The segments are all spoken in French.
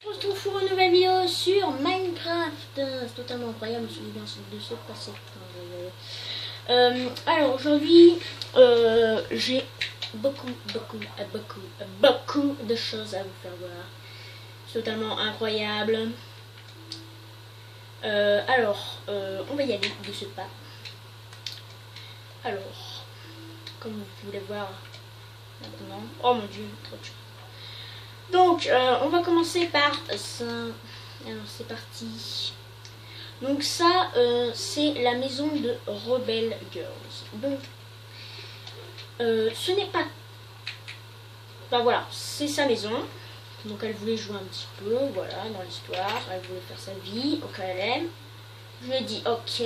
On se retrouve pour une nouvelle vidéo sur Minecraft. C'est totalement incroyable, je me souviens de se passer. Alors aujourd'hui, j'ai beaucoup de choses à vous faire voir. C'est totalement incroyable. On va y aller de ce pas. Alors, comme vous pouvez le voir maintenant, oh mon dieu, trop de choses. Donc, on va commencer par ça. Alors, c'est parti. Donc ça, c'est la maison de Rebel Girls. Donc, ce n'est pas... Enfin voilà, c'est sa maison. Donc elle voulait jouer un petit peu, voilà, dans l'histoire. Elle voulait faire sa vie, ok, elle aime. Je lui ai dit, ok,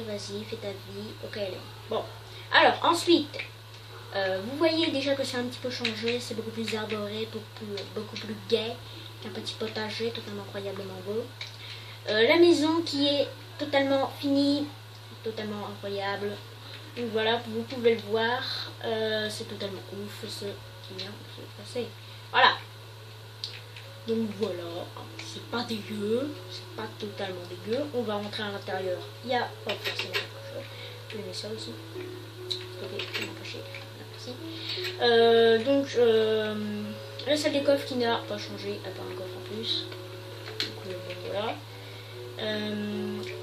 vas-y, fais ta vie, ok, elle aime. Bon, alors, ensuite... vous voyez déjà que c'est un petit peu changé, c'est beaucoup plus arboré, beaucoup plus gai, un petit potager totalement incroyablement beau. La maison qui est totalement finie, totalement incroyable. Donc voilà, vous pouvez le voir, c'est totalement ouf ce qui vient de se passer. Voilà. Donc voilà, c'est pas dégueu, c'est pas totalement dégueu. On va rentrer à l'intérieur. Il y a forcément quelque chose. Je vais mettre ça aussi. Donc la salle des coffres qui n'a pas changé à part un coffre en plus. Donc voilà.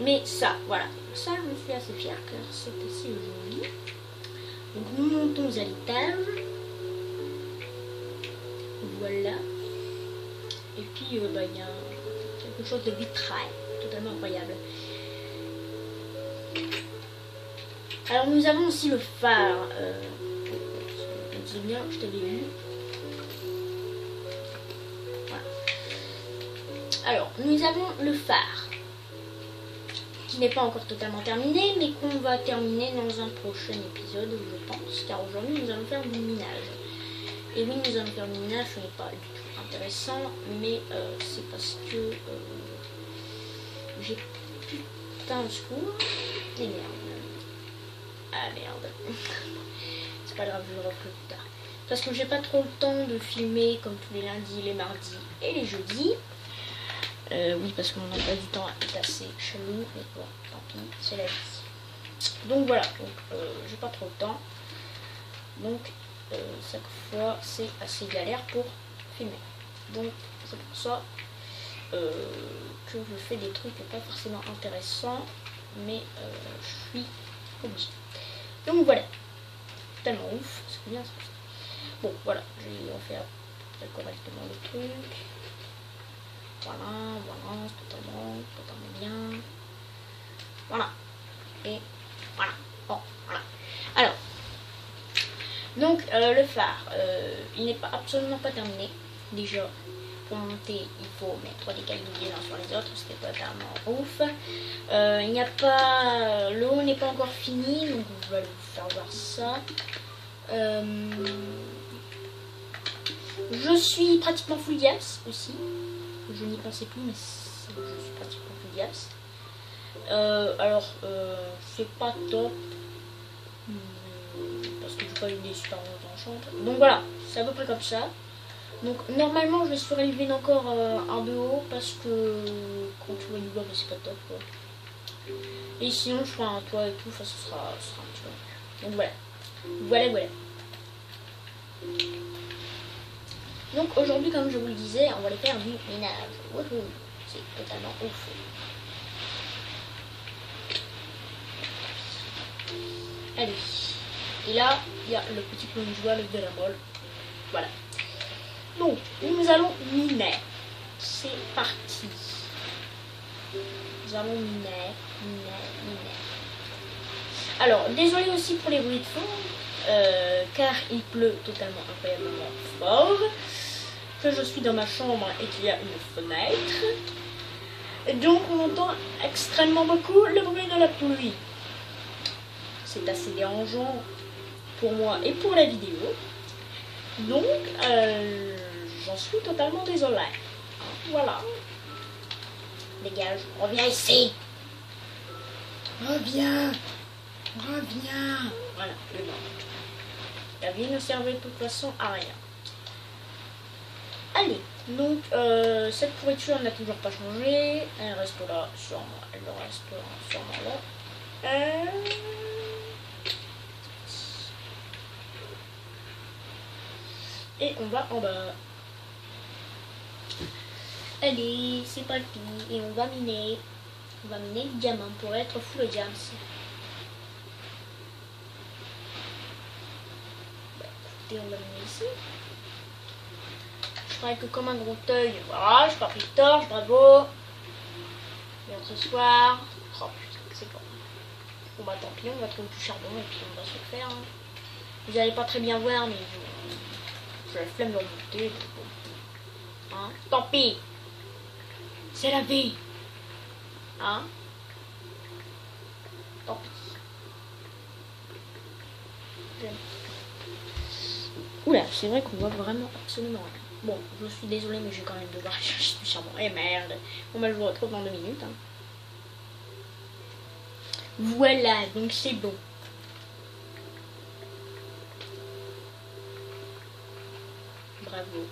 Mais ça, voilà. Ça, je me suis assez fière car c'est assez joli. Donc nous montons à l'étage. Voilà. Et puis il y a quelque chose de vitrail, totalement incroyable. Alors nous avons aussi le phare. Je me bien, je t'avais vu. Voilà. Alors, nous avons le phare, qui n'est pas encore totalement terminé, mais qu'on va terminer dans un prochain épisode, je pense, car aujourd'hui nous allons faire du minage. Et oui, nous allons faire du minage, ce n'est pas du tout intéressant, mais c'est parce que j'ai putain de secours. Et merde. Ah merde. C'est pas grave, je le referai plus tard. Parce que j'ai pas trop le temps de filmer comme tous les lundis, les mardis et les jeudis. Oui, parce que mon emploi du temps est assez chelou, mais bon, tant pis, c'est la vie. Donc voilà, j'ai pas trop le temps. Donc chaque fois c'est assez galère pour filmer. Donc c'est pour ça que je fais des trucs pas forcément intéressants, mais je suis obligée. Donc voilà, tellement ouf, c'est bien ça. Bon voilà, je vais refaire correctement le truc. Voilà, totalement bien. Voilà. Et voilà. Bon, voilà. Alors, donc le phare, il n'est pas absolument pas terminé. Déjà, pour monter, il faut mettre des cailloux les uns sur les autres, c'était totalement ouf. Il n'y a pas, le haut n'est pas encore fini, donc je vais vous faire voir ça. Je suis pratiquement full diams aussi. Je n'y pensais plus, mais je suis pratiquement full diams. Alors, c'est pas top. Parce que j'ai pas eu des super enchantes. Donc voilà, c'est à peu près comme ça. Donc normalement, je vais surélever encore un de haut parce que quand tu vois du bois, c'est pas top quoi. Et sinon, je ferai un toit et tout, enfin, ce sera un petit peu. Donc voilà. Voilà. Donc aujourd'hui, comme je vous le disais, on va aller faire du ménage. Wouhou, c'est totalement ouf. Allez. Et là, il y a le petit clone jouable de la molle. Voilà. Donc, nous allons miner. C'est parti. Nous allons miner. Alors, désolé aussi pour les bruits de fond, car il pleut totalement incroyablement fort, que je suis dans ma chambre et qu'il y a une fenêtre. Et donc, on entend extrêmement beaucoup le bruit de la pluie. C'est assez dérangeant pour moi et pour la vidéo. Donc, j'en suis totalement désolée. Voilà. Dégage, reviens ici. Reviens. Voilà, le nom. La vie ne servait de toute façon à rien. Allez, Donc cette pourriture n'a toujours pas changé. Elle reste là, sûrement. Elle restera sûrement là. Et on va en bas. Allez, c'est parti. Et on va miner. On va miner le diamant pour être full diamant. Bah, écoutez, on va miner ici. Je ferai que comme un gros œil. Voilà, je n'ai pas pris de torche, bravo. Et ce soir. Oh putain, c'est bon. Bon bah tant pis, on va trouver du charbon et puis on va se le faire. Hein. Vous n'allez pas très bien voir, mais j'ai la flemme de remonter. Donc bon. Hein, tant pis. C'est la vie. Hein? Tant pis. Oula, c'est vrai qu'on voit vraiment absolument rien. Bon, je suis désolée, mais je vais quand même devoir chercher du charbon. Eh merde. Bon bah je vous retrouve dans 2 minutes. Hein. Voilà, donc c'est bon. Bravo.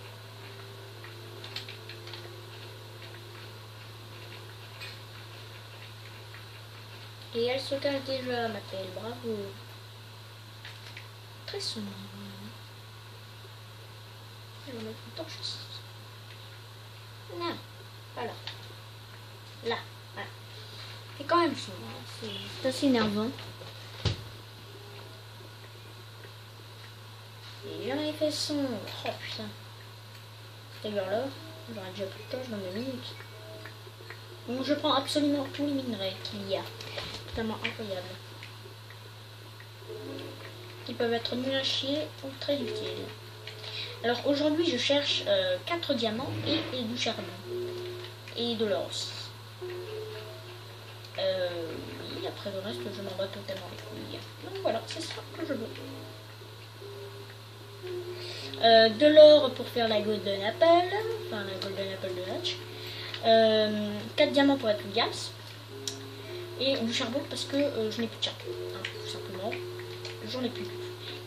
Et elle se cache déjà, Mathilde. Bravo. Très sombre. Je vais mettre une torche ici. Non, pas là. Là, voilà. C'est quand même sombre. C'est assez énervant. Et j'en ai fait sombre. Oh putain. D'ailleurs là, j'aurais déjà plus de torche dans 2 minutes. Donc je prends absolument tous les minerais qu'il y a. Totalement incroyable. Qui peuvent être nuls à chier ou très utiles. Alors aujourd'hui je cherche 4 diamants et du charbon. Et de l'or aussi. Oui, après le reste je m'en bats totalement les couilles. Donc voilà, c'est ça que je veux. De l'or pour faire la golden apple. Enfin la golden apple de Hatch. 4 diamants pour être une gas. Et du charbon parce que je n'ai plus de charbon. Hein, tout simplement. J'en ai plus.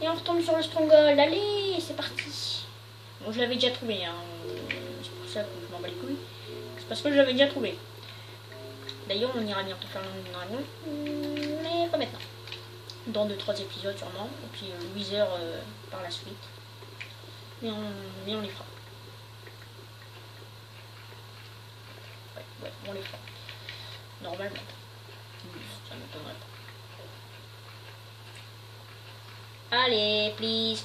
Et on retombe sur le stronghold. Allez, c'est parti. Bon, je l'avais déjà trouvé. Hein. C'est pour ça que je m'en bats les couilles. C'est parce que je l'avais déjà trouvé. D'ailleurs, on ira bientôt faire l'union. Mais pas maintenant. Dans 2-3 épisodes sûrement. Et puis le Wither par la suite. Mais on les fera. Ouais, on les fera. Normalement. Ça ne m'étonnerait pas. Allez, please.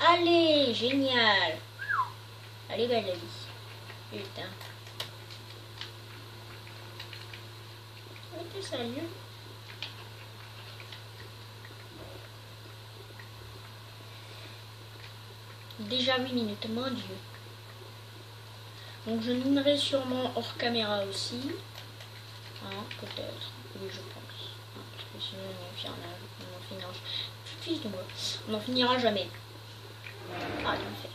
Allez, génial. Allez, belle la vie. Putain. Ok, sérieux. Déjà 8 minutes, mon Dieu. Donc je minerai sûrement hors caméra aussi. Hein, peut-être. Oui, je pense. Hein, parce que sinon on finira. Fils de moi. On n'en finira jamais. Ah, il me fait.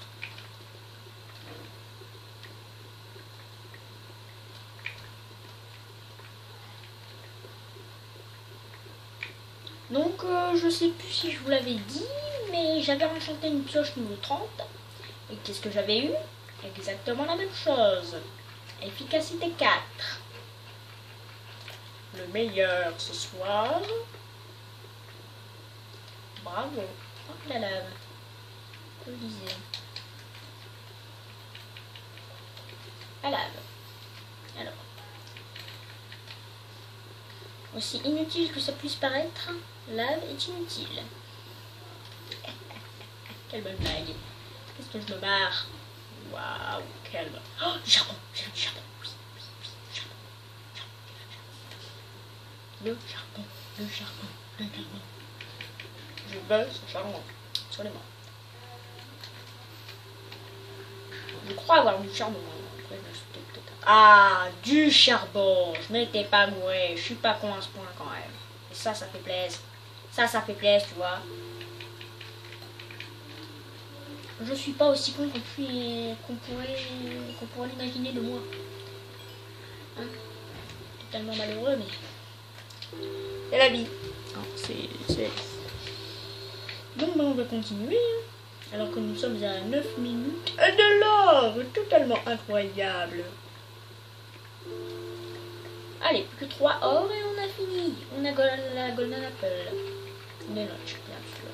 Donc je sais plus si je vous l'avais dit, mais j'avais enchanté une pioche niveau 30. Et qu'est-ce que j'avais eu? Exactement la même chose. Efficacité 4. Le meilleur ce soir. Bravo. Oh, la lave. Que je disais. La lave. Alors. Aussi inutile que ça puisse paraître, lave est inutile. Quelle bonne blague. Qu'est-ce que je me barre? Waouh, quelle... Oh, du charbon. J'ai du charbon. Oui, charbon. Le charbon. Le charbon. Le charbon. Je veux ce charbon. Sur les mains. Je crois avoir du charbon. Après, je me suis peut-être... Ah, du charbon. Je m'étais pas gouré. Je suis pas con à ce point quand même. Et ça fait plaisir. Ça fait plaisir, tu vois. Je suis pas aussi con qu'on pourrait l'imaginer de moi. Hein, totalement malheureux, mais c'est la vie. C'est la vie. Donc on va continuer. Alors que nous sommes à 9 minutes de love, totalement incroyable. Allez, plus que 3 heures et on a fini. On a la golden apple. De notch, bien sûr.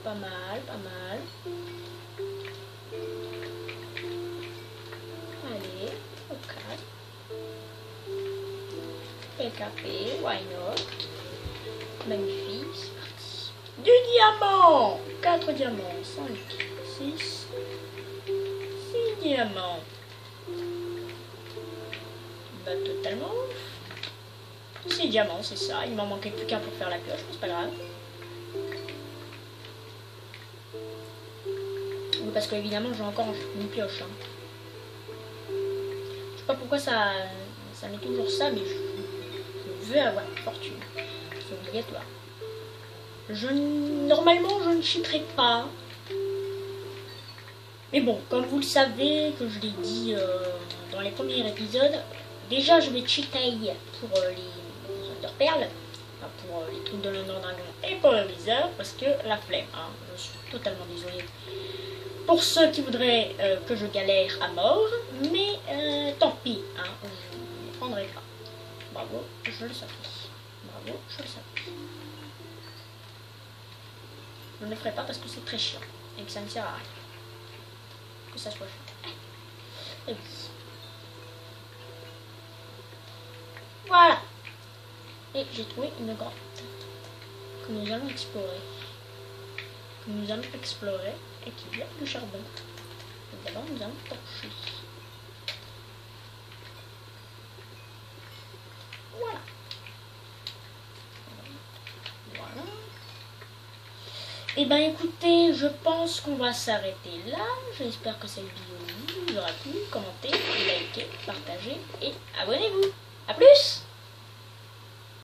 Pas mal, pas mal. Allez, au calme. PKP, why not? Magnifique, c'est parti. Du diamant! 4 diamants, 5, 6, 6 diamants. Bah totalement ouf. 6 diamants, c'est ça. Il m'en manquait plus qu'un pour faire la pioche, mais c'est pas grave. Oui, parce que évidemment j'ai encore une pioche. Hein. Je sais pas pourquoi ça met toujours ça, mais je veux avoir une fortune. C'est obligatoire. Normalement, je ne cheaterai pas. Mais bon, comme vous le savez, que je l'ai dit dans les premiers épisodes, déjà je vais cheater pour les Under Perles, enfin, pour les trucs de l'Under Dragon et pour le Wither, parce que la flemme, hein, je suis totalement désolée. Pour ceux qui voudraient que je galère à mort, mais tant pis, hein, je ne prendrai pas. Bravo, je le savais. Bravo, je le savais. Je ne le ferai pas parce que c'est très chiant et que ça ne sert à rien. Que ça soit chiant. Et oui. Voilà. Et j'ai trouvé une grotte que nous allons explorer. Et qui a du charbon. Et d'abord nous allons torcher. Voilà. Voilà. Et ben écoutez, je pense qu'on va s'arrêter là. J'espère que cette vidéo vous aura plu. Commentez, likez, partagez et abonnez-vous. A plus!